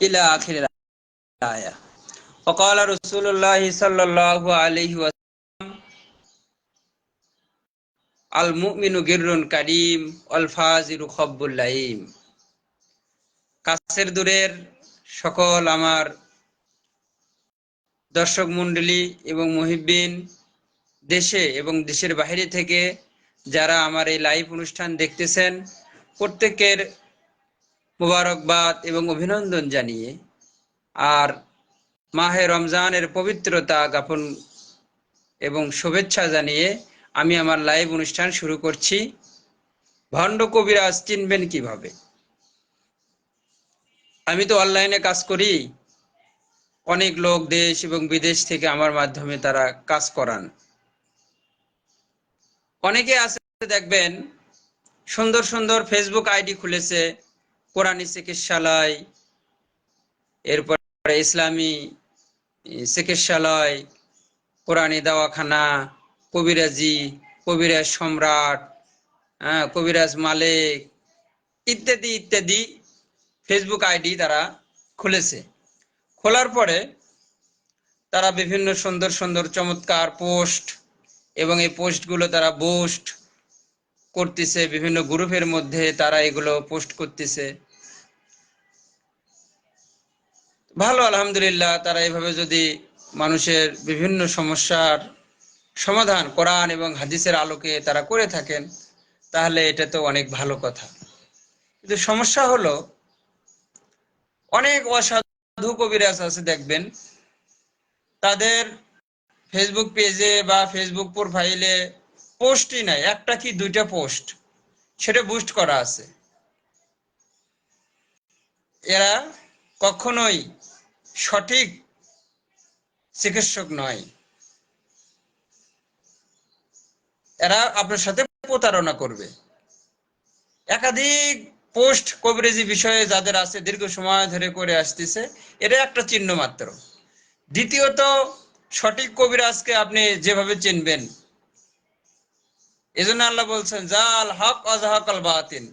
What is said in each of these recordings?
ইলা আখির আয়া। وقال رسول الله صلى الله عليه وسلم المؤمن غر كريم والفاجر خب اللئيم। কাছের দূরের সকল আমার দর্শক মণ্ডলী এবং মুহিব্বিন, দেশে এবং দেশের বাইরে থেকে যারা আমার এই লাইভ অনুষ্ঠান দেখতেছেন, প্রত্যেকের মোবারকবাদ এবং অভিনন্দন জানিয়ে আর মাহে রমজানের পবিত্রতা জ্ঞাপন এবং শুভেচ্ছা জানিয়ে আমি আমার লাইভ অনুষ্ঠান শুরু করছি। ভণ্ড কবিরাজ চিনবেন কিভাবে? আমি তো অনলাইনে কাজ করি, অনেক লোক দেশ এবং বিদেশ থেকে আমার মাধ্যমে তারা কাজ করান। অনেকে আছে দেখবেন সুন্দর সুন্দর ফেসবুক আইডি খুলেছে, কোরআনী চিকিৎসালয়, এরপরে ইসলামী চিকিৎসালয়, কোরআনী দাওয়াখানা, কবিরাজি, কবিরাজ সম্রাট, কবিরাজ মালিক ইত্যাদি ইত্যাদি ফেসবুক আইডি তারা খুলেছে। খোলার পরে তারা বিভিন্ন সুন্দর সুন্দর চমৎকার পোস্ট এবং এই পোস্টগুলো তারা বুস্ট করতেছে, বিভিন্ন গ্রুপের মধ্যে তারা এগুলো পোস্ট করতেছে। ভালো, আলহামদুলিল্লাহ। তারা এইভাবে যদি মানুষের বিভিন্ন সমস্যার সমাধান কোরআন এবং হাদিসের আলোকে তারা করে থাকেন, তাহলে এটা তো অনেক ভালো কথা। কিন্তু সমস্যা হলো, অনেক অসাধু কবিরাজ আছে দেখবেন, তাদের ফেসবুক পেজে বা ফেসবুক প্রোফাইলে পোস্টই নাই, একটা কি দুইটা পোস্ট, সেটা বুস্ট করা আছে। এরা কখনোই সঠিক চিকিৎসক নয়, এরা আপনার সাথে প্রতারণা করবে। একাধিক পোস্ট কবিরাজি বিষয়ে যাদের আছে, দীর্ঘ সময় ধরে করে আসতেছে, এটা একটা চিহ্ন মাত্র। দ্বিতীয়ত, সঠিক কবিরাজকে আপনি যেভাবে চিনবেন, এজন্য আল্লাহ বলছেন জাল হক অজাহাকাল বাতিল,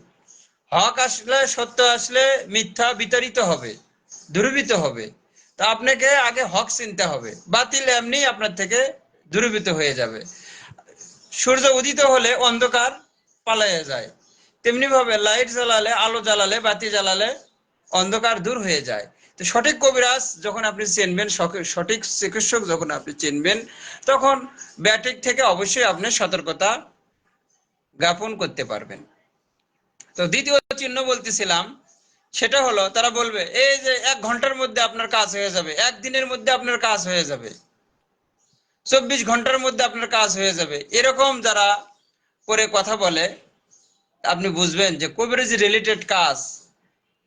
হক আসলে, সত্য আসলে মিথ্যা বিতাড়িত হবে, দূরীভূত হবে। তা আপনাকে আগে হক চিনতে হবে, বাতিল এমনি আপনার থেকে দূরীভূত হয়ে যাবে। সূর্য উদিত হলে অন্ধকার পালাইয়া যায়, তেমনি ভাবে লাইট জ্বালালে, আলো জ্বালালে, বাতি জ্বালালে অন্ধকার দূর হয়ে যায়। তো সঠিক কবিরাজ যখন আপনি চিনবেন, সঠিক চিকিৎসক যখন আপনি চিনবেন, তখন ব্যাটিক থেকে অবশ্যই আপনি সতর্কতা জ্ঞাপন করতে পারবেন। তো দ্বিতীয় চিহ্ন বলতেছিলাম, সেটা হলো তারা বলবে এই যে 1 ঘন্টার মধ্যে আপনার কাজ হয়ে যাবে, একদিনের মধ্যে আপনার কাজ হয়ে যাবে, 24 ঘন্টার মধ্যে আপনার কাজ হয়ে যাবে। এরকম যারা করে কথা বলে, আপনি বুঝবেন যে কবিরাজি রিলেটেড কাজ,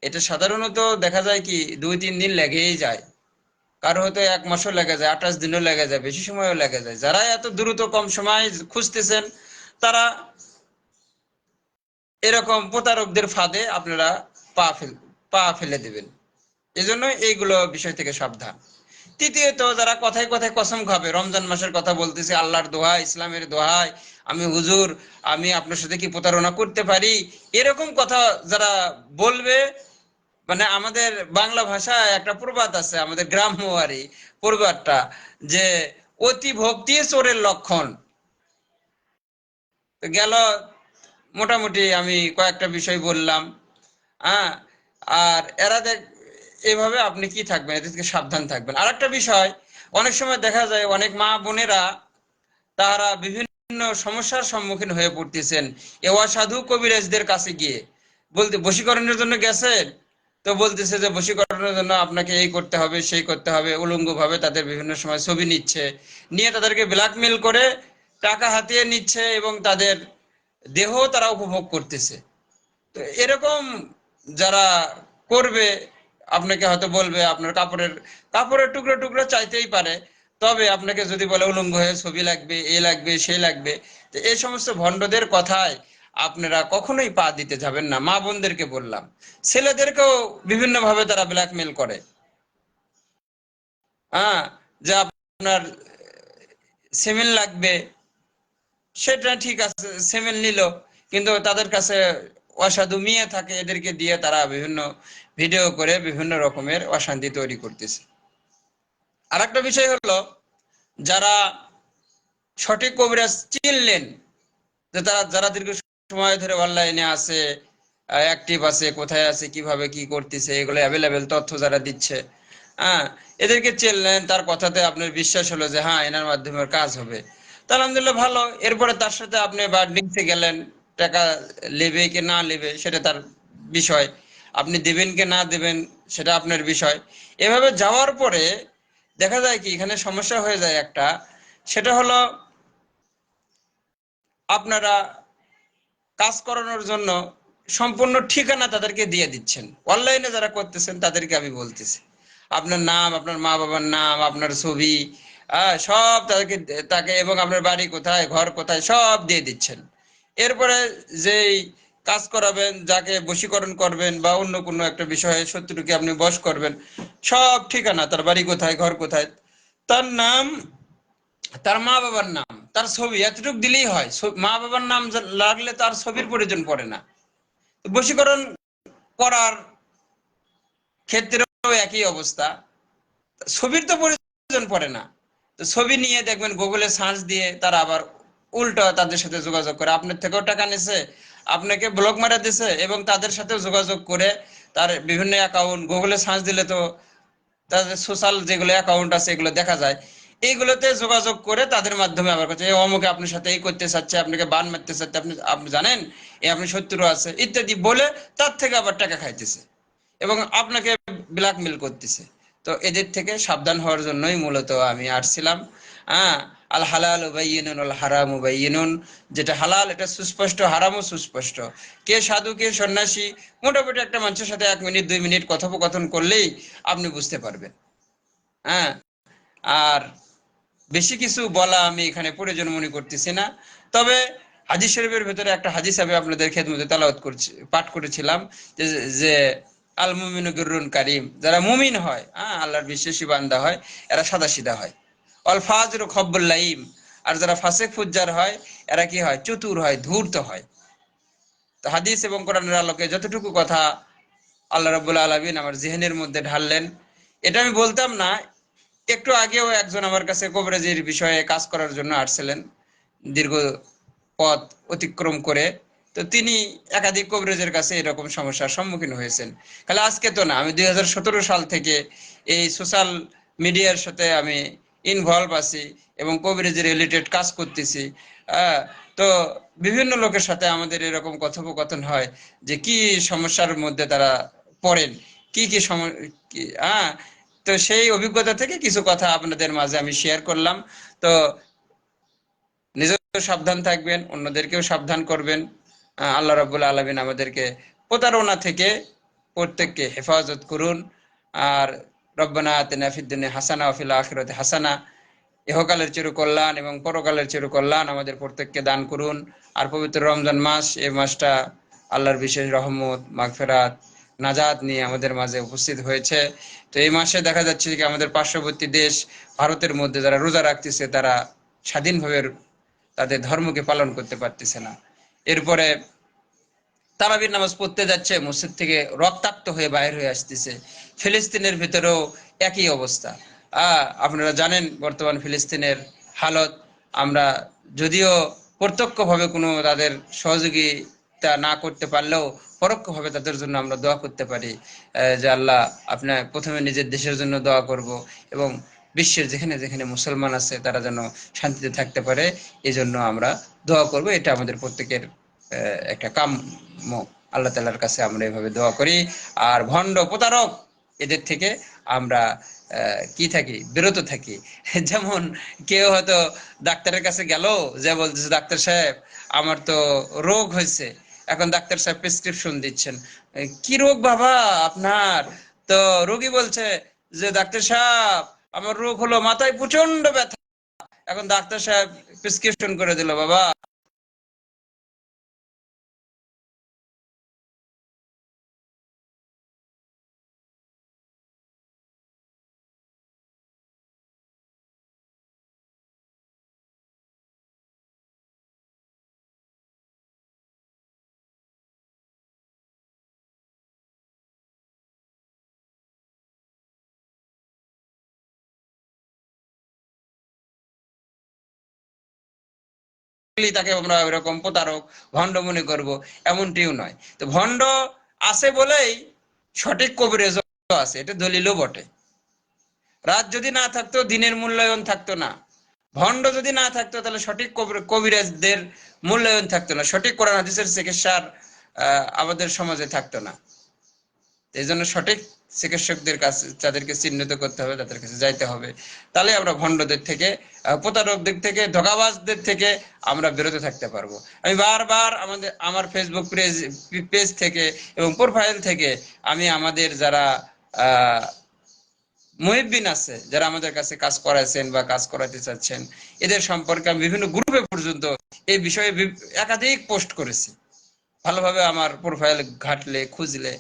এটা সাধারণত দেখা যায় কি 2-3 দিন লেগেই যায়, কারো হয়তো 1 মাসও লেগে যায়, 28 দিনও লেগে যায়, বেশি সময়ও লেগে যায়। যারা এত দ্রুত কম সময় খুঁজতেছেন, তারা এরকম প্রতারকদের ফাঁদে আপনারা পা ফেলে দেবেন। এজন্য এইগুলো বিষয় থেকে সাবধান। তৃতীয়ত, যারা কথায় কথায় কসম খাবে, রমজান মাসের কথা বলতেছে, আল্লাহর দোহাই, ইসলামের দোহাই, আমি হুজুর, আমি আপনার সাথে কি প্রতারণা করতে পারি, এরকম কথা যারা বলবে, মানে আমাদের বাংলা ভাষায় একটা প্রবাদ আছে, আমাদের গ্রাম্যবাড়ি প্রবাদটা, যে অতি ভক্তি চোরের লক্ষণ। গেল, মোটামুটি আমি কয়েকটা বিষয় বললাম। হ্যাঁ, আর এরা এভাবে আপনি কি থাকবেন, এদের থেকে সাবধান থাকবেন। আর একটা বিষয়, অনেক সময় দেখা যায় অনেক মা বোনেরা তারা বিভিন্ন সমস্যার সম্মুখীন হয়ে পড়তেছেন এ অসাধু কবিরাজদের কাছে গিয়ে। বলতে বশীকরণের জন্য গেছেন, তো বলতেছে যে বশীকরণের জন্য আপনাকে এই করতে হবে, সেই করতে হবে, উলঙ্গ ভাবে তাদের বিভিন্ন সময় ছবি নিচ্ছে, নিয়ে তাদেরকে ব্ল্যাকমেল করে টাকা হাতিয়ে নিচ্ছে এবং তাদের দেহ তারা উপভোগ করতেছে। তো এরকম যারা করবে, আপনাকে হয়তো বলবে আপনার কাপড়ের টুকরো টুকরো চাইতেই পারে, তবে আপনাকে যদি বলে উলঙ্গ হয়ে ছবি লাগবে, এ লাগবে, সে লাগবে, তো এই সমস্ত ভণ্ডদের কথায় আপনারা কখনোই পা দিতে যাবেন না। মা বোনদেরকে বললাম, ছেলেদেরকেও বিভিন্ন ভাবে তারা ব্ল্যাকমেল করে। হ্যাঁ, যে আপনার সেমেন লাগবে, সেটা ঠিক আছে, সেমেন নিল, কিন্তু তাদের কাছে অসাধু মেয়ে থাকে, এদেরকে দিয়ে তারা বিভিন্ন ভিডিও করে বিভিন্ন রকমের অশান্তি তৈরি করতেছে। আর একটা বিষয় হলো, যারা সঠিক কবিরাজ চিনলেন, যে তারা যারা দীর্ঘ সময় ধরে অনলাইনে আছে, অ্যাক্টিভ আছে, কোথায় আছে, কিভাবে কি করতেছে, এগুলো অ্যাভেলেবেল তথ্য যারা দিচ্ছে, হ্যাঁ, এদেরকে চিনলেন, তার কথাতে আপনার বিশ্বাস হলো যে হ্যাঁ এনার মাধ্যমে ওর কাজ হবে, তা আলহামদুলিল্লাহ ভালো। এরপরে তার সাথে আপনি বার্ডিংসে গেলেন, টাকা নেবে কি না নেবে সেটা তার বিষয়, আপনি দিবেন কি না দেবেন সেটা আপনার বিষয়। এভাবে যাওয়ার পরে দেখা যায় কি এখানে সমস্যা হয়ে যায় একটা, সেটা হলো আপনারা কাজ করানোর জন্য সম্পূর্ণ ঠিকানা তাদেরকে দিয়ে দিচ্ছেন। অনলাইনে যারা করতেছেন তাদেরকে আমি বলতেছি, আপনার নাম, আপনার মা বাবার নাম, আপনার ছবি, সব তাদেরকে, তাকে, এবং আপনার বাড়ি কোথায়, ঘর কোথায়, সব দিয়ে দিচ্ছেন। এরপরে যেই কাজ করাবেন, যাকে বশীকরণ করবেন বা অন্য কোনো একটা বিষয়ে শত্রুকে আপনি বশ করবেন, সব ঠিকানা, তার বাড়ি কোথায়, ঘর কোথায়, তার নাম, তার মা বাবার নাম, তার ছবি, এতটুকু দিলেই হয়। মা বাবার নাম লাগলে তার ছবির প্রয়োজন পড়ে না। বশীকরণ করার ক্ষেত্রেও একই অবস্থা, ছবির তো প্রয়োজন পড়ে না। তো ছবি নিয়ে দেখবেন গুগলে সার্চ দিয়ে তারা আবার উল্টো তাদের সাথে যোগাযোগ করে, আপনার থেকেও টাকা নিছে, আপনাকে ব্লক মারা দিছে, এবং তাদের সাথে যোগাযোগ করে তার বিভিন্ন অ্যাকাউন্ট গুগলে সার্চ দিলে তো তাদের সোশ্যাল যেগুলো অ্যাকাউন্ট আছে এগুলো দেখা যায়, এইগুলোতে যোগাযোগ করে তাদের মাধ্যমে আবার কাছে অমুকে আপনার সাথে এই করতে চাচ্ছে, আপনাকে বান মারতে চাচ্ছে, আপনি আপনি জানেন এই আপনি শত্রু আছে ইত্যাদি বলে তার থেকে আবার টাকা খাইতেছে এবং আপনাকে ব্ল্যাকমেল করতেছে। তো এদের থেকে সাবধান হওয়ার জন্যই মূলত আমি আসছিলাম। হ্যাঁ, আল হালাল বায়িনুন আল হারাম বায়িনুন, যেটা হালাল এটা সুস্পষ্ট, হারামও সুস্পষ্ট। কে সাধু কে সন্ন্যাসী, মোটামুটি একটা মানুষের সাথে 1 মিনিট 2 মিনিট কথোপকথন করলেই আপনি বুঝতে পারবেন। হ্যাঁ, আর বেশি কিছু বলা আমি এখানে প্রয়োজন মনে করতেছি না। তবে হাদিস শরীফের ভেতরে একটা হাদিস আমি আপনাদের খেদমতে তেলাওয়াত করছি, পাঠ করেছিলাম, যে যে আল মুমিনু গিররুন কারিম, যারা মুমিন হয়, হ্যাঁ, আল্লাহর বিশ্বাসী বান্দা হয়, এরা সাদাসিধা হয়। অল ফাজরু খব্বুল লাইম, আর যারা ফাসিক ফুজ্জার হয় এরা কি হয়, চতুর হয়, ধূর্ত হয়। তো হাদিস এবং কোরআনের আলোকে যতটুকু কথা আল্লাহ রাব্বুল আলামিন আমার জিহনের মধ্যে ঢাললেন, এটা আমি বলতাম না। একটু আগেও একজন আমার কাছে কবিরাজির বিষয়ে কাজ করার জন্য আসছিলেন, দীর্ঘ পথ অতিক্রম করে। তো তিনি একাধিক কবিরাজের কাছে এরকম সমস্যার সম্মুখীন হয়েছেন। খালি আজকে তো না, আমি 2017 সাল থেকে এই সোশ্যাল মিডিয়ার সাথে আমি ইনভলভ আছি এবং কবিরাজি রিলেটেড কাজ করতেছি। আহ, তো বিভিন্ন লোকের সাথে আমাদের এরকম কথোপকথন হয় যে কি সমস্যার মধ্যে তারা পড়েন, কি কি হ্যাঁ, তো সেই অভিজ্ঞতা থেকে কিছু কথা আপনাদের মাঝে আমি শেয়ার করলাম। তো নিজেও সাবধান থাকবেন, অন্যদেরকেও সাবধান করবেন। আল্লাহ রাব্বুল আলামিন আমাদেরকে প্রতারণা থেকে প্রত্যেককে হেফাজত করুন। আর রব্বানা আতিনা ফিদ দুনিয়া হাসানা ওয়া ফিল আখিরাতি হাসানা, ইহকালের চির কল্যাণ এবং পরকালের চির কল্যাণ আমাদের প্রত্যেককে দান করুন। আর পবিত্র রমজান মাস, এই মাসটা আল্লাহর বিশেষ রহমত, মাগফিরাত, নাজাত নিয়ে আমাদের মাঝে উপস্থিত হয়েছে। তো এই মাসে দেখা যাচ্ছে যে আমাদের পার্শ্ববর্তী দেশ ভারতের মধ্যে যারা রোজা রাখতেছে তারা স্বাধীনভাবে তাদের ধর্মকে পালন করতে পারতেছে না। এরপরে তারাবির নামাজ পড়তে যাচ্ছে, মসজিদ থেকে রক্তাক্ত হয়ে বাইর হয়ে আসতেছে। ফিলিস্তিনের ভিতরেও একই অবস্থা। আপনারা জানেন বর্তমান ফিলিস্তিনের হালত। আমরা যদিও প্রত্যক্ষভাবে কোনো তাদের সহযোগিতা না করতে পারলেও পরোক্ষভাবে তাদের জন্য আমরা দোয়া করতে পারি, যে আল্লাহ, আপনার প্রথমে নিজের দেশের জন্য দোয়া করব এবং বিশ্বের যেখানে যেখানে মুসলমান আছে তারা যেন শান্তিতে থাকতে পারে, এই জন্য আমরা দোয়া করব। এটা আমাদের প্রত্যেকের একটা কাম্য। আল্লাহ তাআলার কাছে আমরা এভাবে দোয়া করি। আর ভণ্ড প্রতারক এদের থেকে আমরা কি থাকি, বিরত থাকি। যেমন কেউ হয়তো ডাক্তারের কাছে গেল, যে বলতেছে ডাক্তার সাহেব আমার তো রোগ হয়েছে, এখন ডাক্তার সাহেব প্রেসক্রিপশন দিচ্ছেন, কি রোগ বাবা আপনার? তো রোগী বলছে যে ডাক্তার সাহেব আমার রোগ হলো মাথায় প্রচন্ড ব্যথা। এখন ডাক্তার সাহেব প্রেসক্রিপশন করে দিল, বাবা তাকে আমরা এরকম প্রতারক ভণ্ড মনে করব, এমনটিও নয়। তো ভণ্ড আছে বলেই সঠিক কবিরাজ আছে, এটা দলিলও বটে। রাত যদি না থাকতো দিনের মূল্যায়ন থাকতো না, ভণ্ড যদি না থাকতো তাহলে সঠিক কবিরাজদের মূল্যায়ন থাকতো না, সঠিক কোরআন হাদিসের চিকিৎসার আমাদের সমাজে থাকতো না। এই জন্য সঠিক চিকিৎসকদের কাছে তাদেরকে চিহ্নিত করতে হবে, তাদের কাছে যাইতে হবে। তাহলে আমরা ভণ্ডদের থেকে, প্রতারকদের থেকে, ধোঁকাবাজদের থেকে আমরা বিরত থাকতে পারবো। আমি বারবার আমার ফেসবুক পেজ থেকে এবং প্রোফাইল থেকে আমি আমাদের যারা মুহিব্বিন আছে, যারা আমাদের কাছে কাজ করাইছেন বা কাজ করাতে চাচ্ছেন, এদের সম্পর্কে আমি বিভিন্ন গ্রুপে পর্যন্ত এই বিষয়ে একাধিক পোস্ট করেছি। ভালোভাবে আমার প্রোফাইল ঘাটলে খুঁজলে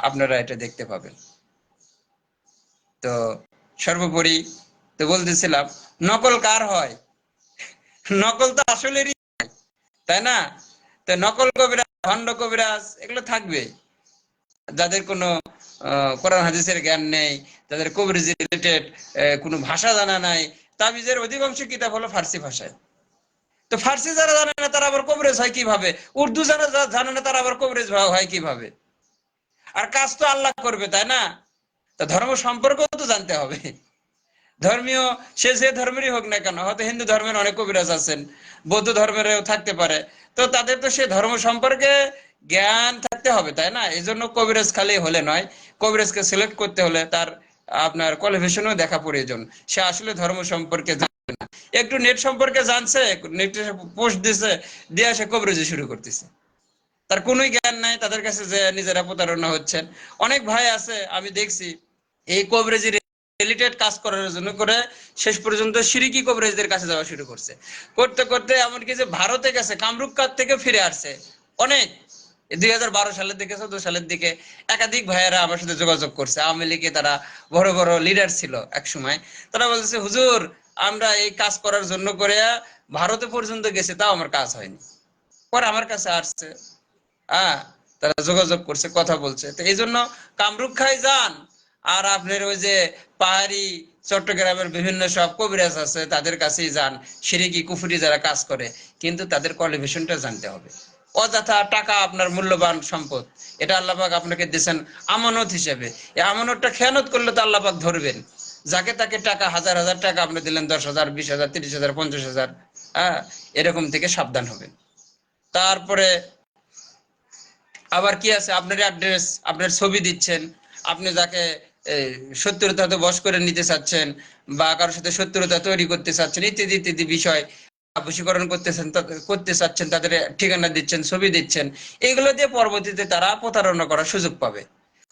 আপনারা এটা দেখতে পাবেন। তো সর্বোপরি তো বলতেছিলাম, নকল কার হয়? নকল তো আসলেরই, তাই না? তো নকল কবিরাজ, ভণ্ড কবিরাজ এগুলো থাকবে, যাদের কোনো কোরআন হাদিসের জ্ঞান নেই, যাদের কবিরাজি রিলেটেড কোনো ভাষা জানা নাই। তাবিজের অধিকাংশ কিতাব হলো ফার্সি ভাষায়। তো ফার্সি যারা জানে না তারা আবার কবিরাজ হয় কিভাবে? উর্দু যারা জানে না তারা আবার কবিরাজ হয় কিভাবে? আর কাজ তো আল্লাহ করবে, তাই না? তা ধর্ম সম্পর্কেও তো জানতে হবে। ধর্মীয়, সে যে ধর্মেরই হোক না কেন, হয়তো হিন্দু ধর্মের অনেক কবিরাজ আছেন, বৌদ্ধ ধর্মেরও থাকতে পারে, তো তাদের তো সে ধর্ম সম্পর্কে জ্ঞান থাকতে হবে, তাই না? এই জন্য কবিরাজ খালি হলে নয়, কবিরাজকে সিলেক্ট করতে হলে তার আপনার কোয়ালিফিকেশনও দেখা প্রয়োজন। সে আসলে ধর্ম সম্পর্কে জানে না, একটু নেট সম্পর্কে জানছে, নেটে পোস্ট দিছে, দিয়ে সে কবিরাজি শুরু করতেছে, তার কোনোই জ্ঞান নাই, তাদের কাছে যে নিজেরা প্রতারণা হচ্ছেন। অনেক ভাই আছে আমি দেখছি এই কবিরাজি রিলেটেড কাজ করার জন্য করে শেষ পর্যন্ত শিরকি কবিরাজদের কাছে যাওয়া শুরু করছে, করতে করতে এমনকি যে ভারতে গেছে, কামরূপ থেকে ফিরে আসছে অনেক। 2012 সালের দিকে, 14 সালের দিকে একাধিক ভাইয়েরা আমার সাথে যোগাযোগ করছে। আওয়ামী লীগে তারা বড় বড় লিডার ছিল এক সময়। তারা বলছে, হুজুর আমরা এই কাজ করার জন্য করে ভারতে পর্যন্ত গেছে, তাও আমার কাজ হয়নি। পরে আমার কাছে আসছে, তারা যোগাযোগ করছে, কথা বলছে। তো এই জন্য কামরূপখায় যান, আর আপনার ওই যে পাহাড়ি চট্টগ্রামের বিভিন্ন সব কবিরাজ আছে তাদের কাছেই যান, শিরকি কুফরি যারা কাজ করে, কিন্তু তাদের কোয়ালিফিকেশনটা জানতে হবে। অযথা টাকা আপনার মূল্যবান সম্পদ, এটা আল্লাহ পাক আপনাকে দিয়েছেন আমানত হিসেবে। এই আমানতটা খেয়ানত করলে তো আল্লাহ পাক ধরবেন। যাকে তাকে টাকা, হাজার হাজার টাকা আপনি দিলেন, 10,000, 20,000, 30,000, 50,000, এরকম থেকে সাবধান হবেন। তারপরে আবার কি আছে, আপনার অ্যাড্রেস, আপনার ছবি দিচ্ছেন, আপনি যাকে শত্রুতা তো বশ করে নিতে চাচ্ছেন বা কারোর সাথে শত্রুতা তৈরি করতে চাচ্ছেন, ইত্যাদি ইত্যাদি বিষয় বশীকরণ করতে চাচ্ছেন, তাদের ঠিকানা দিচ্ছেন, ছবি দিচ্ছেন, এগুলো দিয়ে পরবর্তীতে তারা প্রতারণা করার সুযোগ পাবে।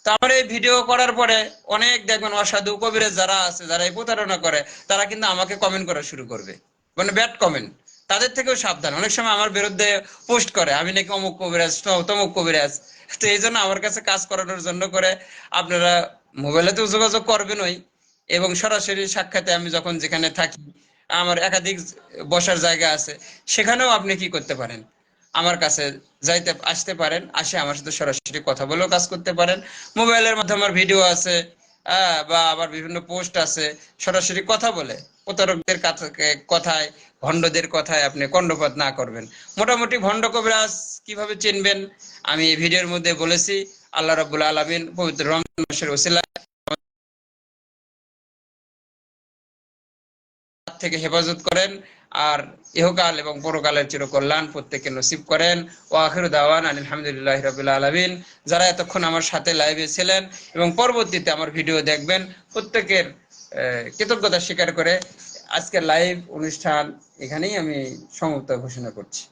তো আমার এই ভিডিও করার পরে অনেক দেখবেন অসাধু কবিরাজ যারা আছে, যারা এই প্রতারণা করে, তারা কিন্তু আমাকে কমেন্ট করা শুরু করবে, মানে ব্যাড কমেন্ট। তাদের থেকেও সাবধান। অনেক সময় আমার বিরুদ্ধে পোস্ট করে আমি নাকি অমুক কবিরাজ, তমুক কবিরাজ। তো এই জন্য আমার কাছে কাজ করানোর জন্য করে আপনারা মোবাইলেতেও যোগাযোগ করবেনই, এবং সরাসরি সাক্ষাতে আমি যখন যেখানে থাকি, আমার একাধিক বসার জায়গা আছে, সেখানেও আপনি কি করতে পারেন, আমার কাছে আসতে পারেন, আসে আমার সাথে সরাসরি কথা বলেও কাজ করতে পারেন। মোবাইলের মাধ্যমে আমার ভিডিও আছে, বা আবার বিভিন্ন পোস্ট আছে, সরাসরি কথা বলে প্রতারকদের কথায়, ভণ্ডদের কথায় আপনি কর্ণপাত না করবেন। মোটামুটি ভণ্ড কবিরাজ কিভাবে চিনবেন আমি এই ভিডিওর মধ্যে বলেছি। আল্লাহ রাব্বুল আলামিন পবিত্র রমজান মাসের ওসিলায় থেকে হেফাজত করেন, আর ইহকাল এবং পরকালের চিরকল্যাণ প্রত্যেককে নসিব করেন। ওয়া আখিরু দাওয়ানা আলহামদুলিল্লাহি রাব্বিল আলামিন। যারা এতক্ষণ আমার সাথে লাইভে ছিলেন এবং পরবর্তীতে আমার ভিডিও দেখবেন, প্রত্যেকের কৃতজ্ঞতা স্বীকার করে আজকের লাইভ অনুষ্ঠান এখানেই আমি সমাপ্ত ঘোষণা করছি।